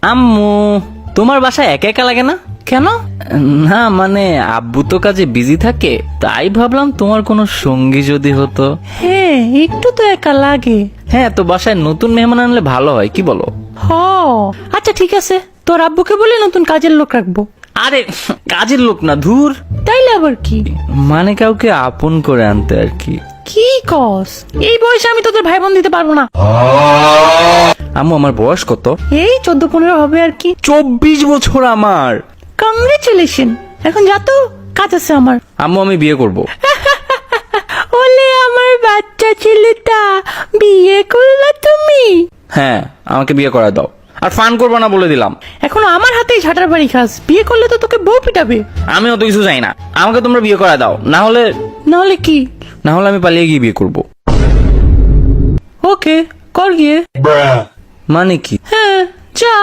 আম্মু, তোমার বাসায় একা একা লাগে না? কেন? না মানে আব্বু তো কাজে বিজি থাকে, তাই ভাবলাম তোমার কোনো সঙ্গী যদি হতো। হ্যাঁ, একটু তো একা লাগে। হ্যাঁ, তো বাসায় নতুন মেহমান আনলে ভালো হয়, কি বলো? হ, আচ্ছা ঠিক আছে, তোর আব্বুকে বলে নতুন কাজের লোক রাখবো। আরে কাজের লোক না, ধুর। তাইলে আবার কি? মানে কাউকে আপন করে আনতে আর কি। কি কস? এই বয়সে আমি তোদের ভাই বোন দিতে পারবো না। আম্মু, আমার বয়স কত? এই 14-15 হবে আর কি। 24 বছর আমার। কংগ্রেচুলেশন। এখন যা তো, কাজ আছে আমার। আম্মু, আমি বিয়ে করব। ওলে আমার বাচ্চা ছেলেটা, বিয়ে করলা তুমি? হ্যাঁ, আমাকে বিয়ে করা দাও, আর ফান করবো না বলে দিলাম। এখন আমার হাতেই ঝাঁটার বাড়ি খাস। বিয়ে করলে তো তোকে বউ পিটাবে। আমি অত কিছু চাই না, আমাকে তোমরা বিয়ে করা দাও, না হলে নাহলে কি? আমি পালিয়ে গিয়ে বিয়ে করব। ওকে, কর গিয়ে। মানে কি? হ্যাঁ, যা।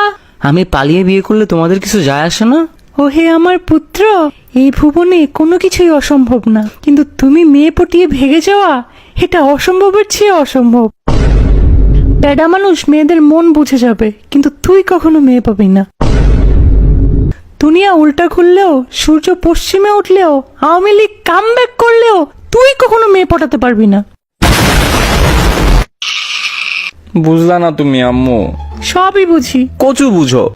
আমি পালিয়ে বিয়ে করলে তোমাদের কিছু যায় আসে না? ও হে আমার পুত্র, এই ভুবনে কোনো কিছুই অসম্ভব না, কিন্তু তুমি মেয়ে পটিয়ে ভেগে যাওয়া, এটা অসম্ভবের চেয়ে অসম্ভব। বেডা মানুষ মেয়েদের মন বুঝে যাবে, কিন্তু তুই কখনো মেয়ে পাবি না। দুনিয়া উল্টা ঘুরলেও, সূর্য পশ্চিমে উঠলেও, আওয়ামী লীগ কামব্যাক করলেও তুই কখনো মেয়ে পটাতে পারবি না। বুঝলা না তুমি আম্মু? সবই বুঝি। কচু বুঝো।